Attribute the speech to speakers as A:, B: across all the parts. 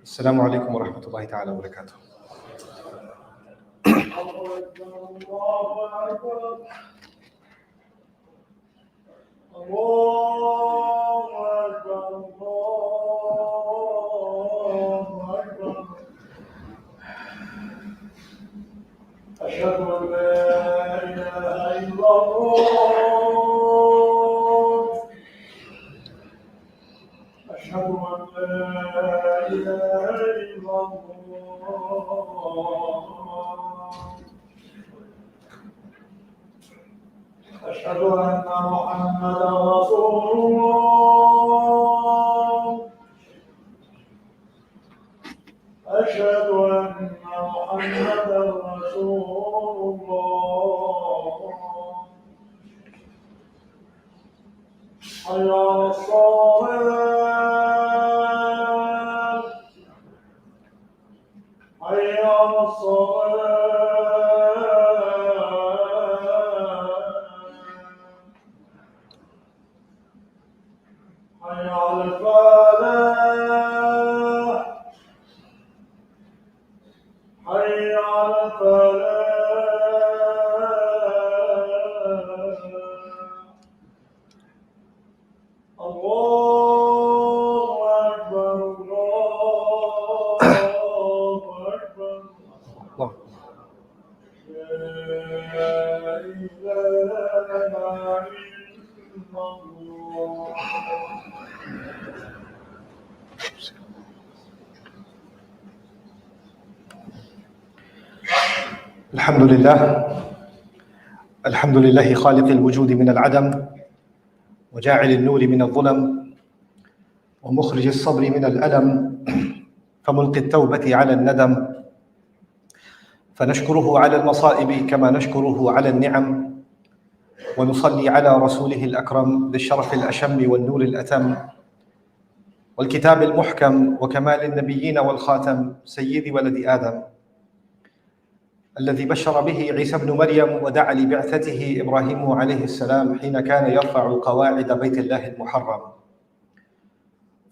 A: السلام عليكم ورحمة الله تعالى وبركاته.
B: أشهد أن لا إله إلا الله أشهد أن لا إله إلا الله أشهد أن محمدا رسول الله أشهد أن محمدا رسول الله حي على الصلاة حي على الصلاة حي على الفلاح حي على الفلاح الله أكبر الله أكبر
A: الله.
B: لا إله إلا الله
A: الحمد لله خالق الوجود من العدم، وجاعل النور من الظلم، ومخرج الصبر من الألم، فملقي التوبة على الندم، فنشكره على المصائب كما نشكره على النعم، ونصلي على رسوله الأكرم بالشرف الأشم والنور الأتم والكتاب المحكم وكمال النبيين والخاتم سيد ولد آدم، الذي بشر به عيسى بن مريم ودعا لبعثته إبراهيم عليه السلام حين كان يرفع قواعد بيت الله المحرم،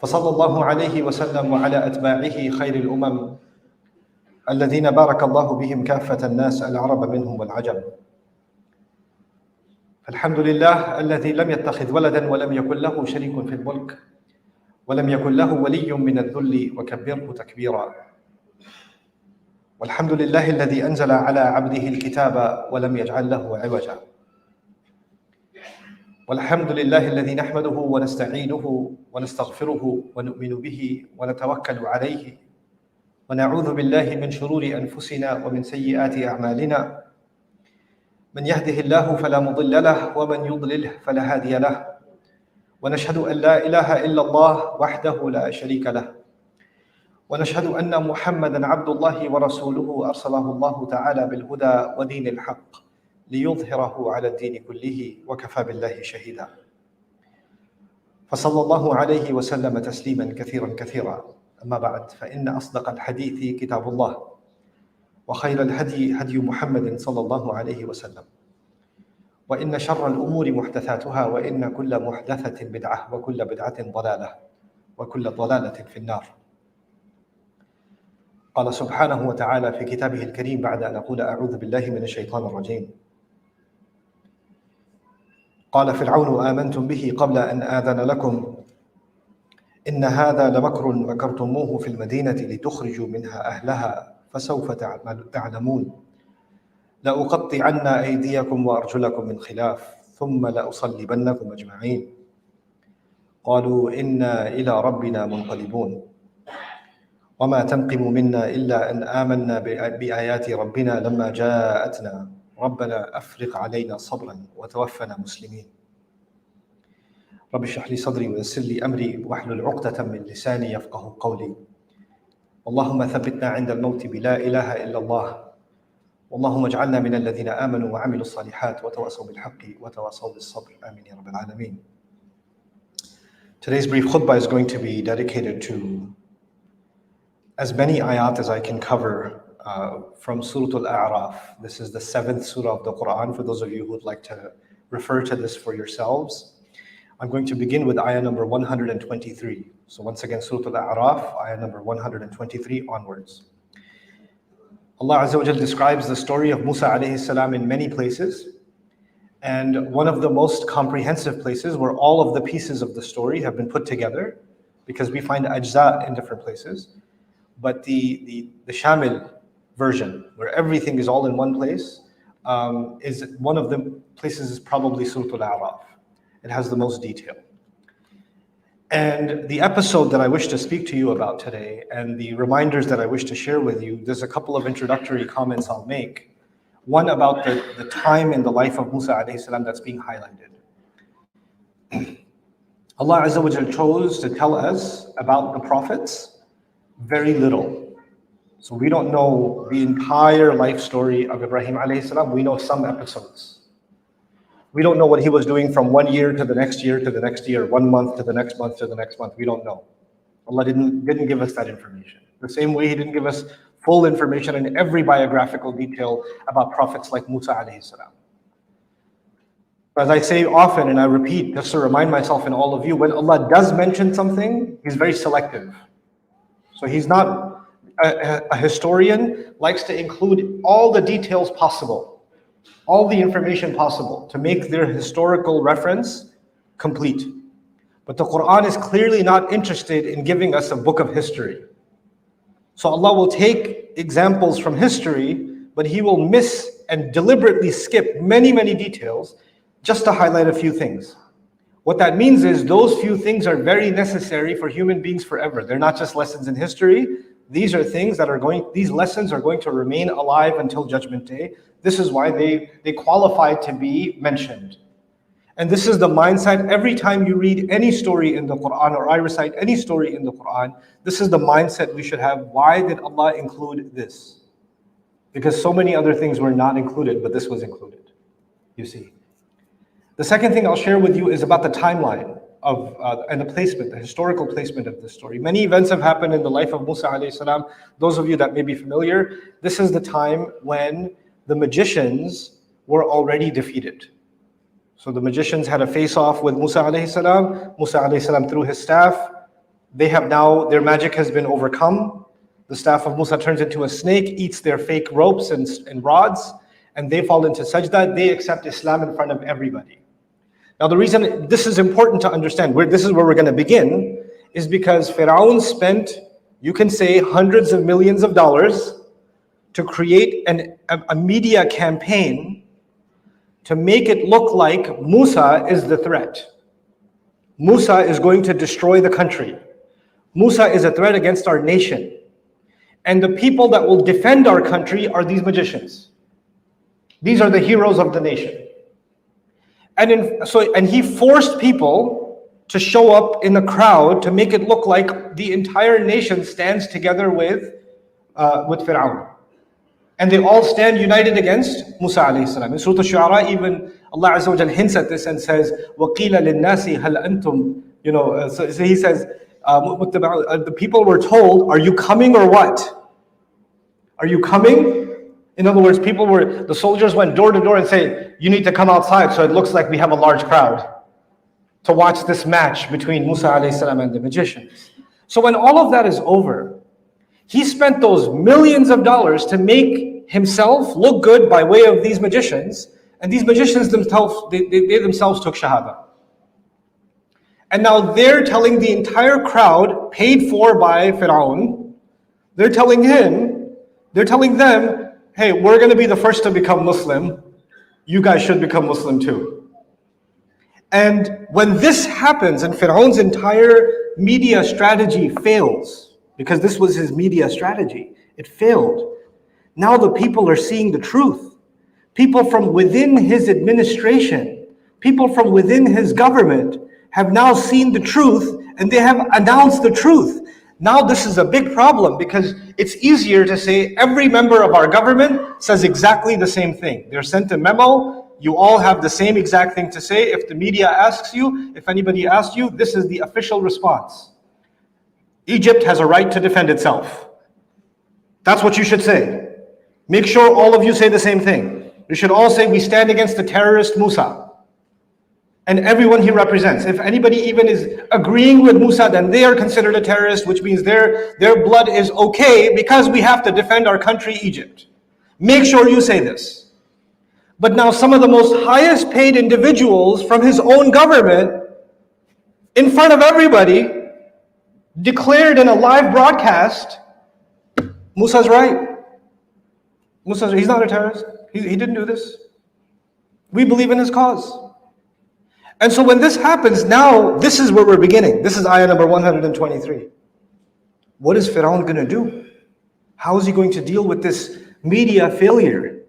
A: فصلى الله عليه وسلم وعلى أتباعه خير الأمم الذين بارك الله بهم كافة الناس العرب منهم والعجم. فالحمد لله الذي لم يتخذ ولدا ولم يكن له شريك في الملك ولم يكن له ولي من الذل وكبره تكبيرا. والحمد لله الذي أنزل على عبده الكتاب ولم يجعل له عوجا. والحمد لله الذي نحمده ونستعينه ونستغفره ونؤمن به ونتوكل عليه، ونعوذ بالله من شرور أنفسنا ومن سيئات أعمالنا، من يهده الله فلا مضل له ومن يضلله فلا هادي له، ونشهد أن لا إله إلا الله وحده لا شريك له، ونشهد أن محمدًا عبد الله ورسوله أرسله الله تعالى بالهدى ودين الحق ليظهره على الدين كله وكفى بالله شهيدا. فصلى الله عليه وسلم تسليما كثيرا كثيرا. أما بعد، فإن أصدق الحديث كتاب الله، وخير الهدي هدي محمد صلى الله عليه وسلم، وإن شر الأمور محدثاتها، وإن كل محدثة بدعة، وكل بدعة ضلالة، وكل ضلالة في النار. قال سبحانه وتعالى في كتابه الكريم بعد أن أقول أعوذ بالله من الشيطان الرجيم: قال فرعون آمنتم به قبل أن آذن لكم إن هذا لمكر مكرتموه في المدينة لتخرجوا منها أهلها فسوف تعلمون لأقطعن أيديكم وأرجلكم من خلاف ثم لأصلبنكم أجمعين قالوا إنا إلى ربنا منقلبون وما تنقم منا إلا أن آمنا بآيات ربنا لما جاءتنا ربنا أفرغ علينا صبرا وتوفنا مسلمين. رب اشرح لي صدري ويسر لي أمري واحلل عقدة من لساني يفقه قولي. اللهم ثبتنا عند الموت بلا إله إلا الله، اللهم اجعلنا من الذين آمنوا وعملوا الصالحات وتواصوا بالحق وتواصوا بالصبر. آمين يا رب العالمين. Today's brief khutbah is going to be dedicated to as many ayat as I can cover from Surah Al-A'raf. This is the 7th surah of the Quran, for those of you who would like to refer to this for yourselves. I'm going to begin with ayah number 123. So once again, Surah Al-A'raf, ayah number 123 onwards. Allah Azza wa Jal describes the story of Musa alayhi salam in many places. And one of the most comprehensive places where all of the pieces of the story have been put together, because we find ajza in different places. But the Shamil version, where everything is all in one place, is one of the places is probably Surah Al-A'raf. It has the most detail. And the episode that I wish to speak to you about today, and the reminders that I wish to share with you, there's a couple of introductory comments I'll make. One about the time in the life of Musa alayhi salam that's being highlighted. Allah Azza wa Jal chose to tell us about the prophets very little. So we don't know the entire life story of Ibrahim alayhi salam. We know some episodes. We don't know what he was doing from 1 year to the next year to the next year, 1 month to the next month to the next month. We don't know. Allah didn't give us that information. The same way He didn't give us full information in every biographical detail about prophets like Musa alayhi salam. As I say often, and I repeat just to remind myself and all of you, when Allah does mention something, He's very selective. So He's not a historian, likes to include all the details possible, all the information possible to make their historical reference complete. But the Quran is clearly not interested in giving us a book of history. So Allah will take examples from history, but He will miss and deliberately skip many, many details just to highlight a few things. What that means is those few things are very necessary for human beings forever. They're not just lessons in history. These are things that these lessons are going to remain alive until Judgment Day. This is why they qualify to be mentioned. And this is the mindset every time you read any story in the Quran, or I recite any story in the Quran, this is the mindset we should have. Why did Allah include this? Because so many other things were not included, but this was included, you see. The second thing I'll share with you is about the timeline of and the placement, the historical placement of this story. Many events have happened in the life of Musa alayhi salam. Those of you that may be familiar, this is the time when the magicians were already defeated. So the magicians had a face-off with Musa alayhi salam. Musa alayhi salam threw his staff. Their magic has been overcome. The staff of Musa turns into a snake, eats their fake ropes and rods, and they fall into sajda. They accept Islam in front of everybody. Now the reason this is important to understand, this is where we're going to begin, is because Fir'aun spent, you can say, hundreds of millions of dollars to create a media campaign to make it look like Musa is the threat. Musa is going to destroy the country. Musa is a threat against our nation. And the people that will defend our country are these magicians. These are the heroes of the nation. And he forced people to show up in the crowd to make it look like the entire nation stands together with Fir'aun. And they all stand united against Musa alayhi salam. In Surah Al-Shu'ara, even Allah Azza wa Jal hints at this and says, وَقِيلَ لِلنَّاسِ هَلْ أَنْتُمْ So He says, the people were told, are you coming or what? Are you coming? In other words, the soldiers went door to door and said, you need to come outside so it looks like we have a large crowd to watch this match between Musa alayhi salam and the magicians. So when all of that is over, he spent those millions of dollars to make himself look good by way of these magicians, and these magicians themselves, they themselves took shahada. And now they're telling the entire crowd, paid for by Fir'aun, they're telling them, hey, we're going to be the first to become Muslim. You guys should become Muslim too. And when this happens and Fir'aun's entire media strategy fails, because this was his media strategy, it failed. Now the people are seeing the truth. People from within his administration, people from within his government have now seen the truth, and they have announced the truth. Now this is a big problem, because it's easier to say every member of our government says exactly the same thing. They're sent a memo, you all have the same exact thing to say. If the media asks you, if anybody asks you, this is the official response. Egypt has a right to defend itself. That's what you should say. Make sure all of you say the same thing. You should all say, we stand against the terrorist Musa. and everyone he represents. If anybody even is agreeing with Musa, then they are considered a terrorist, which means their blood is okay because we have to defend our country, Egypt. Make sure you say this. But now some of the most highest paid individuals from his own government, in front of everybody, declared in a live broadcast, Musa's right. He's not a terrorist. He didn't do this. We believe in his cause. And so when this happens, now this is where we're beginning. This is ayah number 123. What is Fir'aun going to do? How is he going to deal with this media failure?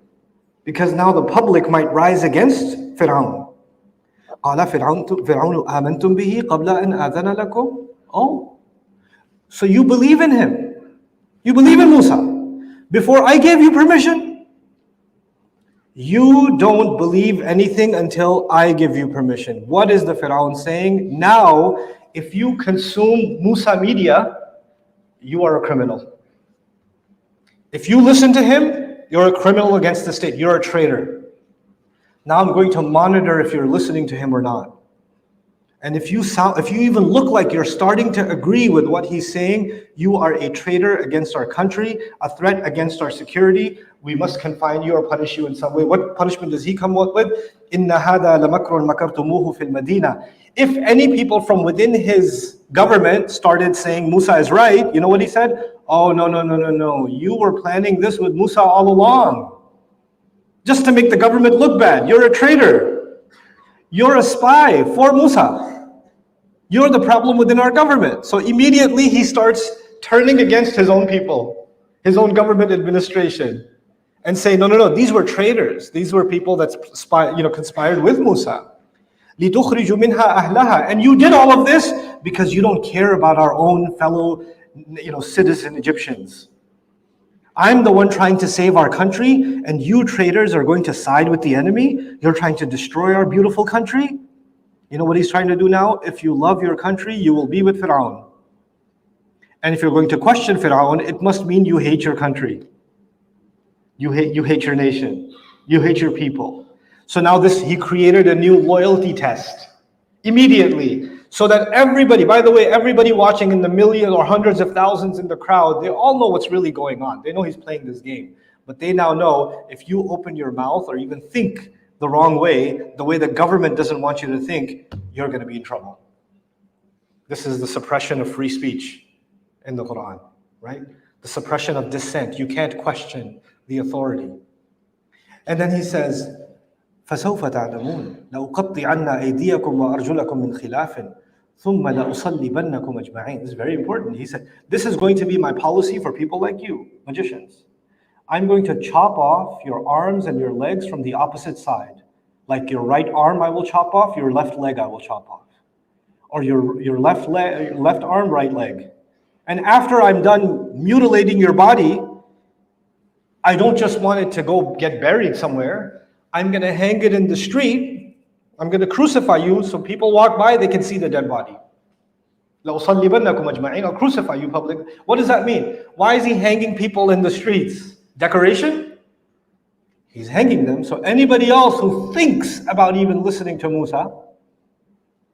A: Because now the public might rise against Fir'aun. قَالَ فِرْعَوْنُ آمَنْتُمْ بِهِ قَبْلَ أَنْ آذَنَ لَكُمْ. Oh, so you believe in him. You believe in Musa before I gave you permission? You don't believe anything until I give you permission. What is the Fir'aun saying? Now, if you consume Musa media, you are a criminal. If you listen to him, you're a criminal against the state. You're a traitor. Now I'm going to monitor if you're listening to him or not. And if you even look like you're starting to agree with what he's saying, you are a traitor against our country, a threat against our security. We must confine you or punish you in some way. What punishment does he come up with? إِنَّ هَذَا لَمَكْرٌ مَكَرْتُمُوهُ فِي الْمَدِينَةِ. If any people from within his government started saying Musa is right, you know what he said? Oh, no. You were planning this with Musa all along. Just to make the government look bad. You're a traitor. You're a spy for Musa. You're the problem within our government. So immediately he starts turning against his own people, his own government administration, and say, no, these were traitors. These were people that conspired with Musa. لِتُخْرِجُ مِنْهَا أَهْلَهَا. And you did all of this because you don't care about our own fellow citizen Egyptians. I'm the one trying to save our country, and you traitors are going to side with the enemy. You're trying to destroy our beautiful country. You know what he's trying to do now? If you love your country, you will be with Fir'aun. And if you're going to question Fir'aun, it must mean you hate your country. You hate your nation. You hate your people. So now he created a new loyalty test immediately. So that everybody, by the way, everybody watching in the millions or hundreds of thousands in the crowd, they all know what's really going on. They know he's playing this game. But they now know if you open your mouth or even think the wrong way, the way the government doesn't want you to think, you're going to be in trouble. This is the suppression of free speech in the Quran, right? The suppression of dissent. You can't question the authority. And then he says, فَسَوْفَ تَعْلَمُونَ لَأُقَطِّعَنَّ أَيْدِيَكُمْ وَأَرْجُلَكُمْ مِنْ خِلَافٍ ثُمَّ لَأُصَلِّبَنَّكُمْ أَجْمَعِينَ. This is very important. He said, this is going to be my policy for people like you, magicians. I'm going to chop off your arms and your legs from the opposite side. Like your right arm I will chop off, your left leg I will chop off. Or your left arm, right leg. And after I'm done mutilating your body, I don't just want it to go get buried somewhere. I'm going to hang it in the street. I'm going to crucify you so people walk by, they can see the dead body. لَأُصَلِّبَنَّكُمْ أَجْمَعِينَ. I'll crucify you publicly. What does that mean? Why is he hanging people in the streets? Decoration? He's hanging them so anybody else who thinks about even listening to Musa,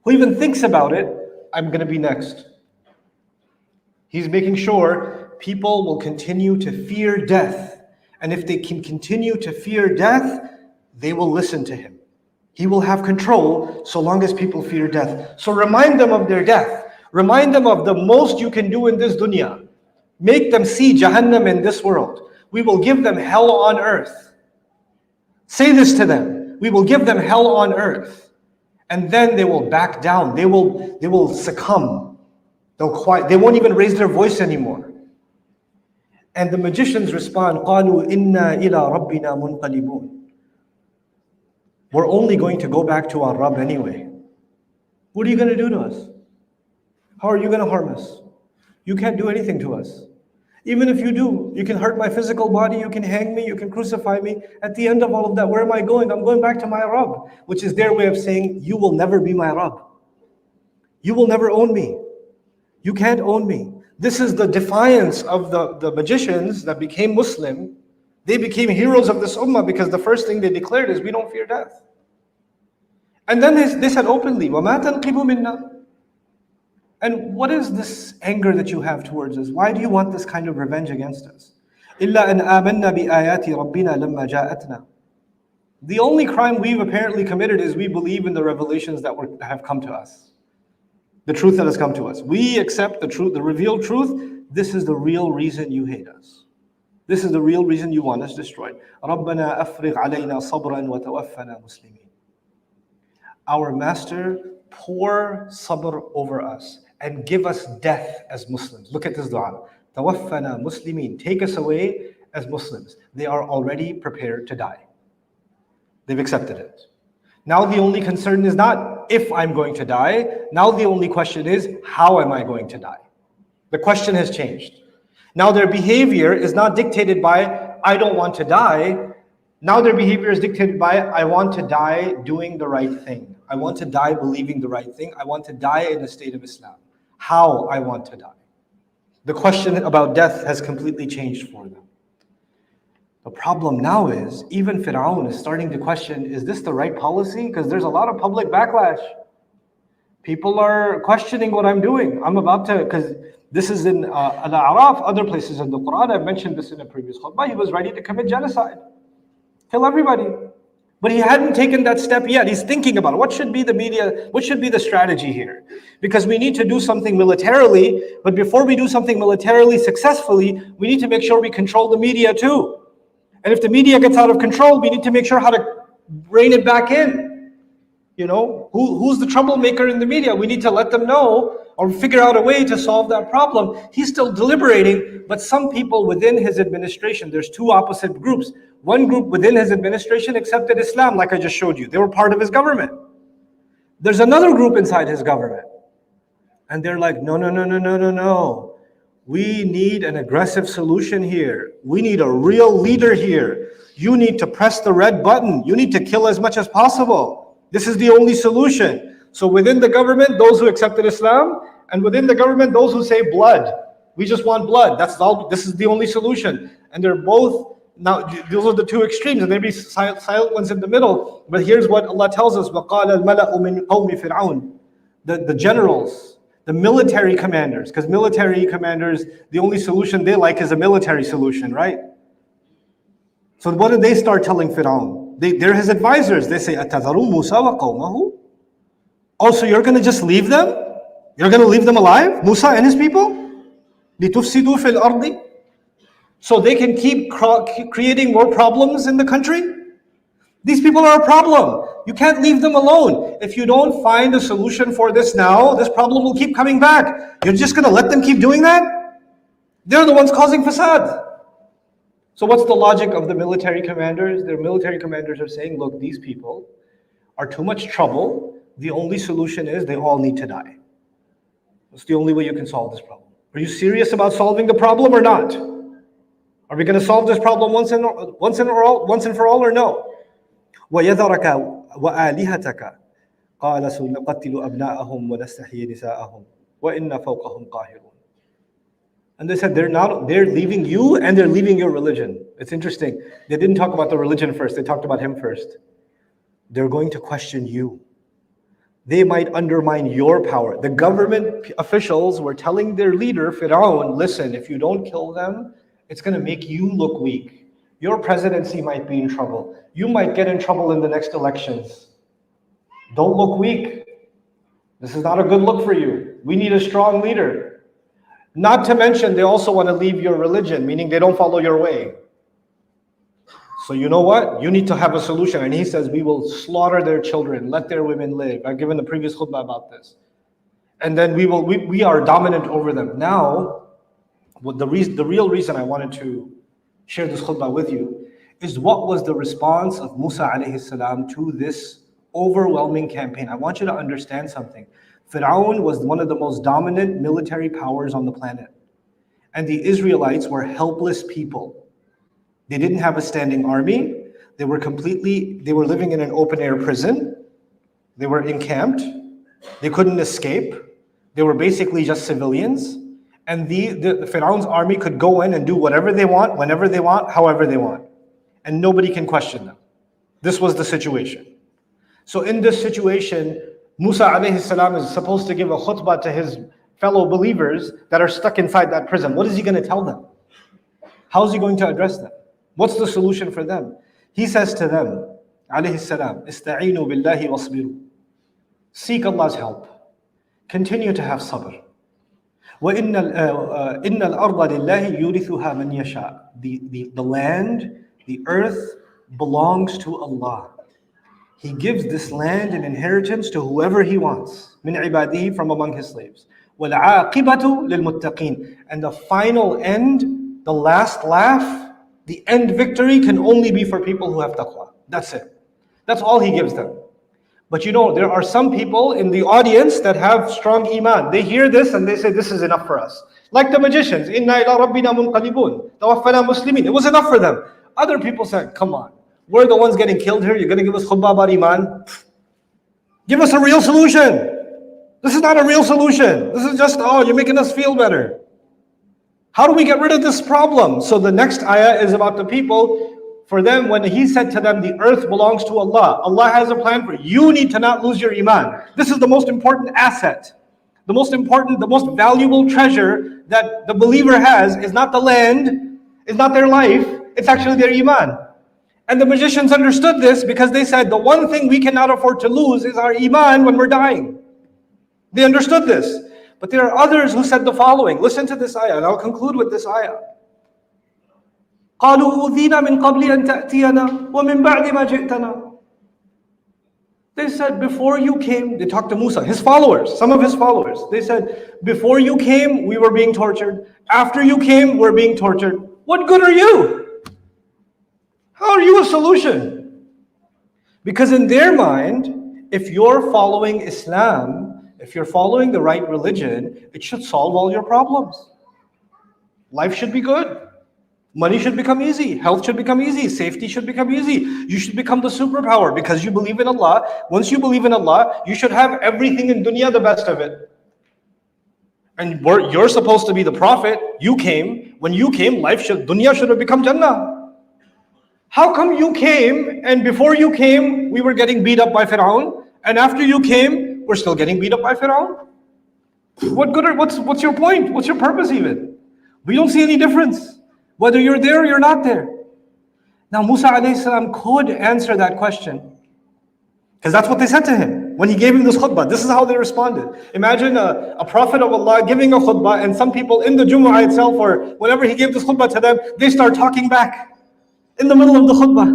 A: who even thinks about it, I'm going to be next. He's making sure people will continue to fear death. And if they can continue to fear death, they will listen to him. He will have control so long as people fear death. So remind them of their death. Remind them of the most you can do in this dunya. Make them see Jahannam in this world. We will give them hell on earth. Say this to them. We will give them hell on earth. And then they will back down. They will succumb. They won't even raise their voice anymore. And the magicians respond, قَالُوا إِنَّا إِلَىٰ رَبِّنَا مُنْقَلِبُونَ. We're only going to go back to our Rabb anyway. What are you going to do to us? How are you going to harm us? You can't do anything to us. Even if you do, you can hurt my physical body, you can hang me, you can crucify me. At the end of all of that, where am I going? I'm going back to my Rabb, which is their way of saying, you will never be my Rabb. You will never own me. You can't own me. This is the defiance of the magicians that became Muslim. They became heroes of this ummah because the first thing they declared is, we don't fear death. And then they said openly, وَمَا تَنْقِمُ مِنَّا. And what is this anger that you have towards us? Why do you want this kind of revenge against us? إِلَّا أَنْ آمَنَّا بِآيَاتِ رَبِّنَا لَمَّا جَاءَتْنَا. The only crime we've apparently committed is we believe in the revelations that have come to us. The truth that has come to us. We accept the truth, the revealed truth. This is the real reason you hate us. This is the real reason you want us destroyed. رَبَّنَا أَفْرِغْ عَلَيْنَا صَبْرًا وَتَوَفَّنَا مُسْلِمِينَ. Our Master, pour sabr over us and give us death as Muslims. Look at this dua. تَوَفَّنَا مُسْلِمِينَ. Take us away as Muslims. They are already prepared to die. They've accepted it. Now the only concern is not if I'm going to die. Now the only question is, how am I going to die? The question has changed. Now their behavior is not dictated by, I don't want to die. Now their behavior is dictated by, I want to die doing the right thing. I want to die believing the right thing. I want to die in a state of Islam. How I want to die. The question about death has completely changed for them. The problem now is, even Fir'aun is starting to question, is this the right policy? Because there's a lot of public backlash. People are questioning what I'm doing. I'm about to, because this is in Al-A'raf, other places in the Quran. I've mentioned this in a previous khutbah. He was ready to commit genocide. Kill everybody. But he hadn't taken that step yet. He's thinking about it. What should be the media, what should be the strategy here? Because we need to do something militarily, but before we do something militarily successfully, we need to make sure we control the media too. And if the media gets out of control, we need to make sure how to rein it back in. You know, who's the troublemaker in the media? We need to let them know or figure out a way to solve that problem. He's still deliberating, but some people within his administration, there's two opposite groups. One group within his administration accepted Islam, like I just showed you. They were part of his government. There's another group inside his government. And they're like, no. We need an aggressive solution here. We need a real leader here. You need to press the red button. You need to kill as much as possible. This is the only solution. So within the government, those who accepted Islam, and within the government, those who say blood. We just want blood. That's all. This is the only solution. And they're both, now those are the two extremes, and there be silent ones in the middle. But here's what Allah tells us: وَقَالَ الْمَلَأُ مِنْ قَوْمِ فِرْعَوْنَ. The generals, the military commanders, because military commanders, the only solution they like is a military solution, right? So what did they start telling Fir'aun? They're his advisors. They say, أَتَذَرُ مُوسَى وَقَوْمَهُ. Oh, so you're going to just leave them? You're going to leave them alive? Musa and his people? لِتُفْسِدُوا فِي الْأَرْضِ. So they can keep creating more problems in the country? These people are a problem. You can't leave them alone. If you don't find a solution for this now, this problem will keep coming back. You're just going to let them keep doing that? They're the ones causing fasad. So what's the logic of the military commanders? The military commanders are saying, look, these people are too much trouble. The only solution is they all need to die. That's the only way you can solve this problem. Are you serious about solving the problem or not? Are we going to solve this problem once and for all or no? وَيَذَرَكَ وَآلِهَتَكَ قَالَ سَنُقَتِّلُ أَبْنَاءَهُمْ وَنَسْتَحْيِي نِسَاءَهُمْ وَإِنَّا فَوْقَهُمْ قَاهِرُونَ. And they said they're leaving you and they're leaving your religion. It's interesting. They didn't talk about the religion first. They talked about him first. They're going to question you. They might undermine your power. The government officials were telling their leader, Fir'aun, listen, if you don't kill them, it's going to make you look weak. Your presidency might be in trouble. You might get in trouble in the next elections. Don't look weak. This is not a good look for you. We need a strong leader. Not to mention, they also want to leave your religion, meaning they don't follow your way. So you know what? You need to have a solution. And he says, we will slaughter their children, let their women live. I've given the previous khutbah about this. And then we are dominant over them. Now, the real reason I wanted to share this khutbah with you is what was the response of Musa alayhi salam to this overwhelming campaign. I want you to understand something. Fir'aun was one of the most dominant military powers on the planet. And the Israelites were helpless people. They didn't have a standing army. They were living in an open air prison. They were encamped. They couldn't escape. They were basically just civilians. And the Fir'aun's army could go in and do whatever they want, whenever they want, however they want. And nobody can question them. This was the situation. So in this situation, Musa alayhi salam is supposed to give a khutbah to his fellow believers that are stuck inside that prison. What is he going to tell them? How is he going to address them? What's the solution for them? He says to them, alayhi salam, Ista'inu billahi wasbiru. Seek Allah's help. Continue to have sabr. وَإِنَّ الْأَرْضَ لِلَّهِ يُورِثُهَا مَنْ يَشَاءُ. The land, the earth belongs to Allah. He gives this land an inheritance to whoever He wants. مِنْ عِبَادِهِ, from among His slaves. وَالْعَاقِبَةُ لِلْمُتَّقِينَ. And the final end, the last laugh, the end victory can only be for people who have taqwa. That's it. That's all He gives them. But you know, there are some people in the audience that have strong iman. They hear this and they say, this is enough for us. Like the magicians, إِنَّا إِلَىٰ رَبِّنَا مُنْقَلِبُونَ تَوَفَّنَا مُسْلِمِينَ. It was enough for them. Other people said, come on, we're the ones getting killed here. You're going to give us khutbah about iman? Give us a real solution. This is not a real solution. This is just, oh, you're making us feel better. How do we get rid of this problem? So the next ayah is about the people. For them, when He said to them, the earth belongs to Allah. Allah has a plan for you. You need to not lose your iman. This is the most important asset. The most important, the most valuable treasure that the believer has is not the land, is not their life, it's actually their iman. And the magicians understood this because they said, the one thing we cannot afford to lose is our iman when we're dying. They understood this. But there are others who said the following. Listen to this ayah, and I'll conclude with this ayah. قالوا أوذينا من قبل أن تأتينا ومن بعد ما جئتنا. They said, before you came, they talked to Musa, his followers, some of his followers. They said, before you came, we were being tortured. After you came, we're being tortured. What good are you? How are you a solution? Because in their mind, if you're following Islam, if you're following the right religion, it should solve all your problems. Life should be good. Money should become easy. Health should become easy. Safety should become easy. You should become the superpower because you believe in Allah. Once you believe in Allah, you should have everything in dunya, the best of it. And you're supposed to be the prophet. You came. When you came, dunya should have become Jannah. How come you came and before you came, we were getting beat up by Fir'aun, and after you came, we're still getting beat up by Fir'aun? What good? What's your point? What's your purpose even? We don't see any difference. Whether you're there or you're not there. Now Musa alayhi salam could answer that question. Because that's what they said to him. When he gave him this khutbah, this is how they responded. Imagine a prophet of Allah giving a khutbah and some people in the Jumu'ah itself or whenever he gave this khutbah to them, they start talking back in the middle of the khutbah.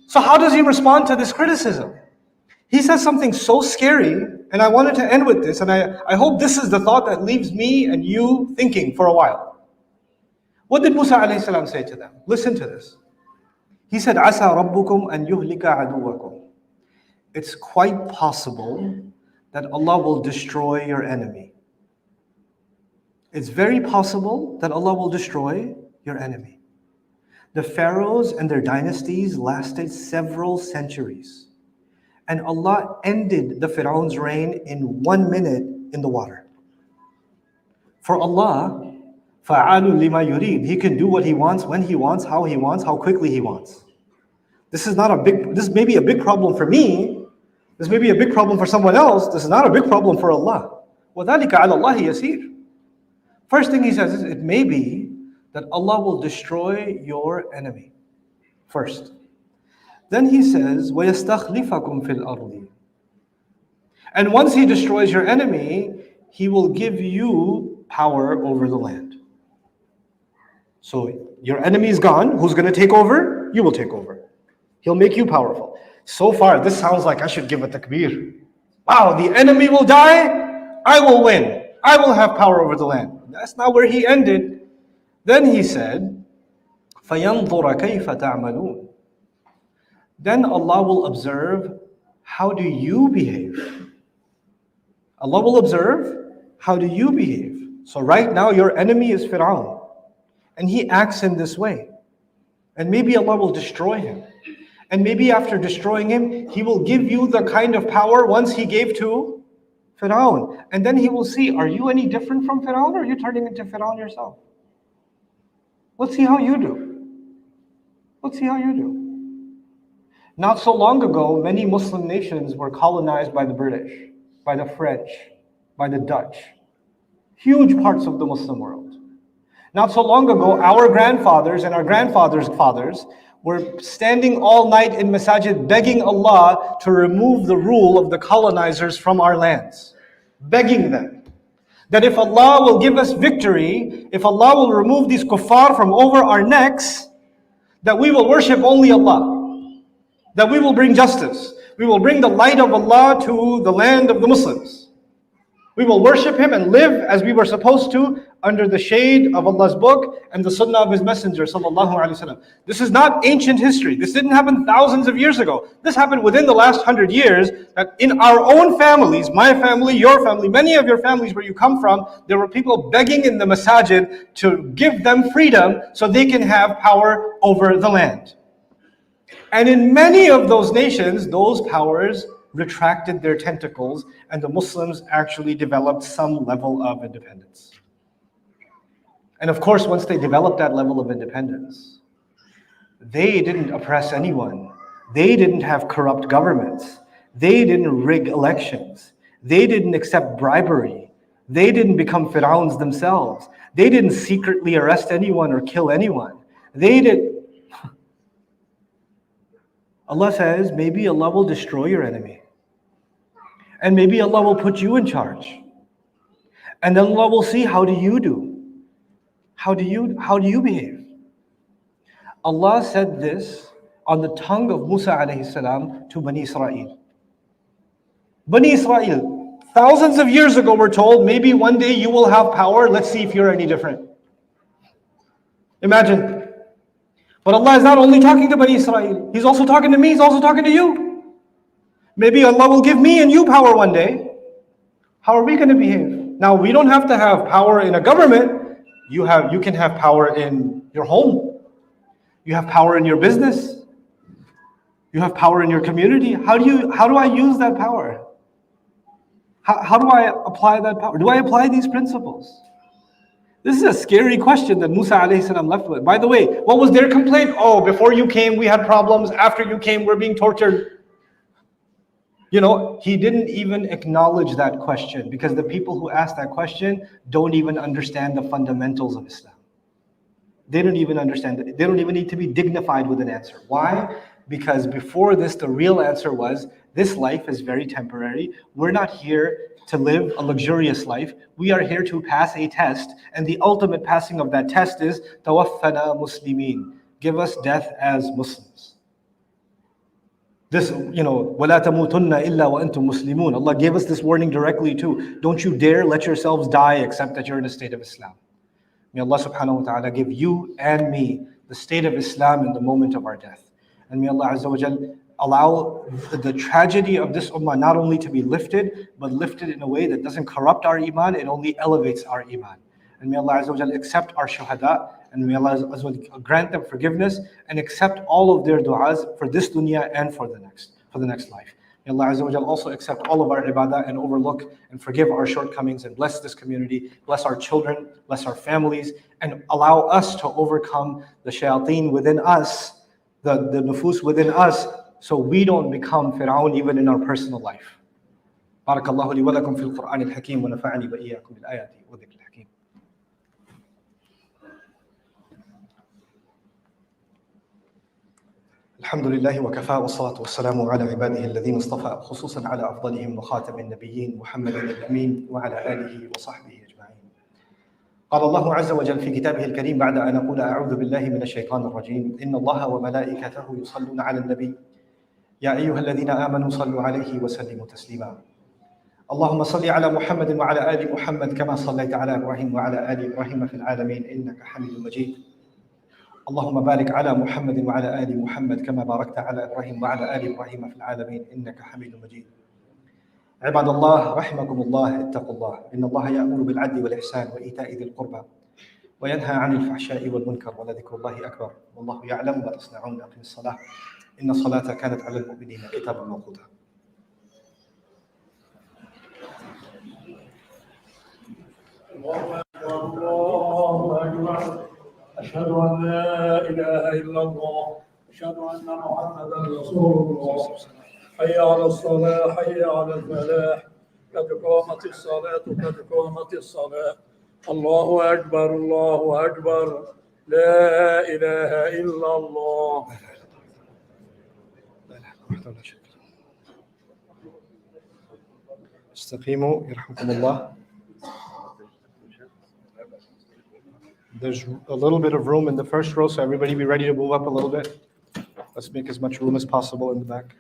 A: So how does he respond to this criticism? He says something so scary, and I wanted to end with this, and I hope this is the thought that leaves me and you thinking for a while. What did Musa alayhi salam say to them? Listen to this. He said, "Asa rabbukum an yuhlika aduwakum." It's quite possible that Allah will destroy your enemy. It's very possible that Allah will destroy your enemy. The pharaohs and their dynasties lasted several centuries. And Allah ended the Fir'aun's reign in 1 minute in the water. For Allah, فَعَالٌ لِمَا يُرِيدُ. He can do what He wants, when He wants, how quickly He wants. This may be a big problem for me. This may be a big problem for someone else. This is not a big problem for Allah. وَذَلِكَ عَلَى اللَّهِ يَسِيرٌ. First thing He says is, it may be that Allah will destroy your enemy. First. Then He says, وَيَسْتَخْلِفَكُمْ فِي الْأَرْضِ. And once He destroys your enemy, He will give you power over the land. So your enemy is gone. Who's going to take over? You will take over. He'll make you powerful. So far, this sounds like I should give a takbir. Wow, the enemy will die. I will win. I will have power over the land. That's not where He ended. Then He said, فَيَنْظُرَ كَيْفَ تَعْمَلُونَ. Then Allah will observe, how do you behave? Allah will observe, how do you behave? So right now your enemy is Fir'aun. And he acts in this way. And maybe Allah will destroy him. And maybe after destroying him, He will give you the kind of power once He gave to Fir'aun. And then He will see, are you any different from Fir'aun or are you turning into Fir'aun yourself? Let's see how you do. Let's see how you do. Not so long ago, many Muslim nations were colonized by the British, by the French, by the Dutch. Huge parts of the Muslim world. Not so long ago, our grandfathers and our grandfathers' fathers were standing all night in masajid begging Allah to remove the rule of the colonizers from our lands. Begging them. That if Allah will give us victory, if Allah will remove these kuffar from over our necks, that we will worship only Allah. That we will bring justice. We will bring the light of Allah to the land of the Muslims. We will worship Him and live as we were supposed to under the shade of Allah's book and the sunnah of His messenger sallallahu alaihi wasallam. This is not ancient history. This didn't happen thousands of years ago. This happened within the last 100 years, that in our own families, my family, your family, many of your families where you come from, there were people begging in the masajid to give them freedom so they can have power over the land. And in many of those nations, those powers retracted their tentacles and the Muslims actually developed some level of independence. And of course, once they developed that level of independence, they didn't oppress anyone. They didn't have corrupt governments. They didn't rig elections. They didn't accept bribery. They didn't become Fir'auns themselves. They didn't secretly arrest anyone or kill anyone. They did. Allah says, maybe Allah will destroy your enemy. And maybe Allah will put you in charge. And then Allah will see, how do you do? How do you behave? Allah said this on the tongue of Musa alayhi salam to Bani Israel. Bani Israel, thousands of years ago we're told, maybe one day you will have power, let's see if you're any different. Imagine. But Allah is not only talking to Bani Israel, He's also talking to me, He's also talking to you. Maybe Allah will give me and you power one day. How are we going to behave? Now, we don't have to have power in a government. You can have power in your home. You have power in your business. You have power in your community. How do I use that power? How do I apply that power? Do I apply these principles? This is a scary question that Musa alayhi salam left with. By the way, what was their complaint? Oh, before you came, we had problems. After you came, we're being tortured. You know, he didn't even acknowledge that question because the people who ask that question don't even understand the fundamentals of Islam. They don't even understand it. They don't even need to be dignified with an answer. Why? Because before this, the real answer was, this life is very temporary. We're not here to live a luxurious life. We are here to pass a test. And the ultimate passing of that test is, tawaffana muslimin. Give us death as Muslims. This, وَلَا تَمُوتُنَّ إِلَّا وَأَنْتُمْ مُسْلِمُونَ. Allah gave us this warning directly too. Don't you dare let yourselves die except that you're in a state of Islam. May Allah subhanahu wa ta'ala give you and me the state of Islam in the moment of our death. And may Allah Azza wa Jal allow the tragedy of this ummah not only to be lifted, but lifted in a way that doesn't corrupt our iman, it only elevates our iman. And may Allah Azza wa Jal accept our shuhada, and may Allah Azza wa Jal grant them forgiveness and accept all of their du'as for this dunya and for the next life. May Allah Azza wa Jal also accept all of our ibadah and overlook and forgive our shortcomings and bless this community, bless our children, bless our families, and allow us to overcome the shayateen within us, the nufus within us, so we don't become Fir'aun even in our personal life. Barakallahu li wa lakum fil Qur'an al-Hakim wa nafa'ani wa iyyakum bil ayati wa dhikr al-Hakim. الحمد لله وكفى والصلاة والسلام على عباده الذين اصطفى خصوصا على أفضلهم وخاتم النبيين محمد الأمين وعلى آله وصحبه أجمعين. قال الله عز وجل في كتابه الكريم بعد أن أقول أعوذ بالله من الشيطان الرجيم إن الله وملائكته يصلون على النبي يا أيها الذين آمنوا صلوا عليه وسلموا تسليما. اللهم صل على محمد وعلى آل محمد كما صليت على إبراهيم وعلى آل إبراهيم في العالمين إنك حميد مجيد. اللهم بارك على محمد وعلى آل محمد كما باركت على إبراهيم وعلى آل إبراهيم في العالمين إنك حميد مجيد. عباد الله رحمكم الله اتقوا الله إن الله يأمر بالعدل والإحسان وإيتاء ذي القربى وينهى عن الفحشاء والمنكر ولذكر الله أكبر والله يعلم ما تصنعون. أقم الصلاة إن الصلاة كانت على المؤمنين كتابا موقوتا.
B: الله أكبر. أشهد أن لا إله إلا الله أشهد أن محمدا رسول الله. حي على الصلاة حي على الفلاح قد قامت الصلاة قد قامت الصلاة. الله أكبر الله أكبر لا إله إلا الله.
A: استقيموا يرحمكم الله. There's a little bit of room in the first row, so everybody be ready to move up a little bit. Let's make as much room as possible in the back.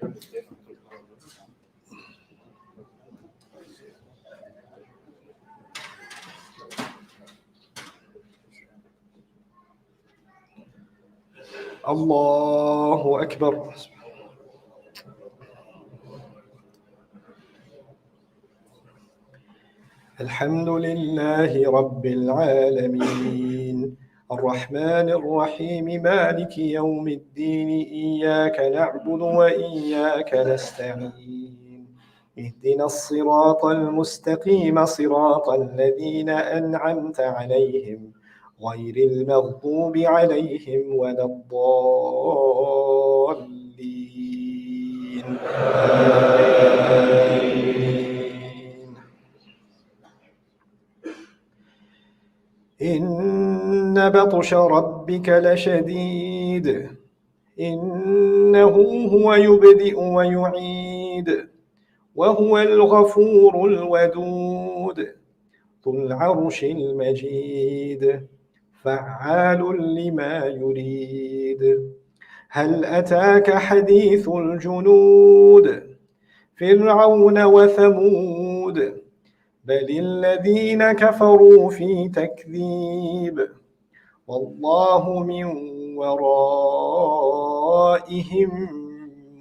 A: Allahu Akbar. الحمد لله رب العالمين الرحمن الرحيم مالك يوم الدين إياك نعبد وإياك نستعين اهدنا الصراط المستقيم صراط الذين أنعمت عليهم غير المغضوب عليهم ولا الضالين إن بطش ربك لشديد إنه هو يبدئ ويعيد وهو الغفور الودود ذو العرش المجيد فعال لما يريد هل أتاك حديث الجنود فرعون وثمود بل الذين كفروا في تكذيب والله من ورائهم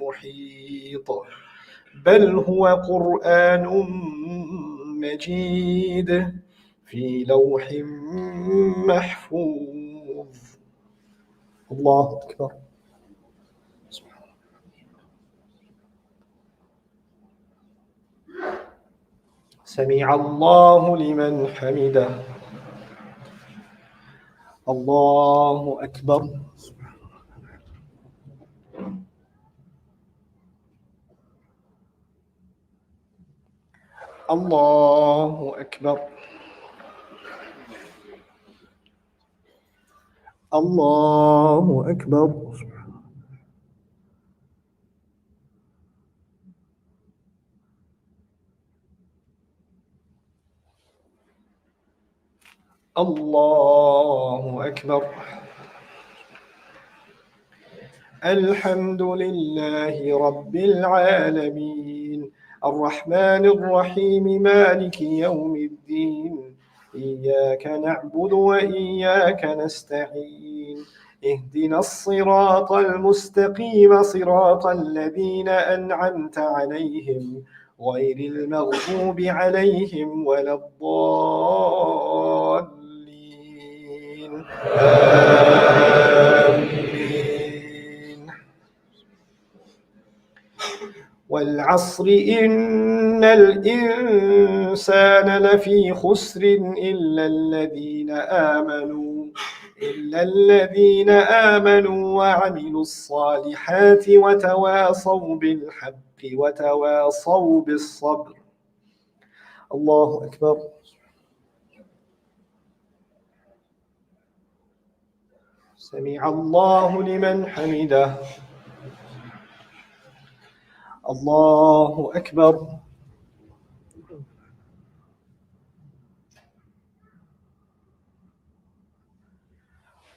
A: محيط بل هو قرآن مجيد في لوح محفوظ. الله أكبر. سمع الله لمن حمده. الله أكبر. الله أكبر. الله أكبر. الله أكبر. الحمد لله رب العالمين الرحمن الرحيم مالك يوم الدين إياك نعبد وإياك نستعين اهدنا الصراط المستقيم صراط الذين أنعمت عليهم غير المغضوب عليهم ولا الضالين آمين. والعصر إن الإنسان لفي خسر إلا الذين آمنوا وعملوا الصالحات وتواصوا بالحق وتواصوا بالصبر. الله أكبر. سمع الله لمن حمده. الله أكبر.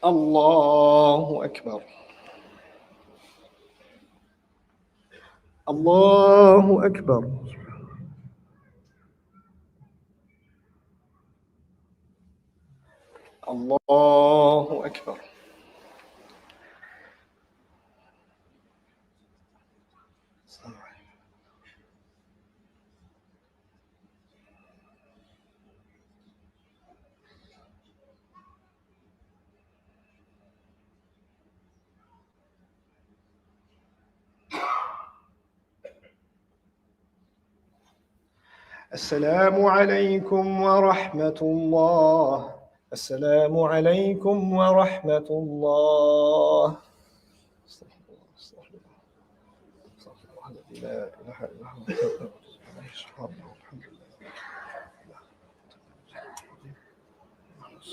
A: الله أكبر. الله أكبر. الله أكبر. السلام عليكم ورحمة الله. السلام عليكم ورحمة الله. لا إله إلا هو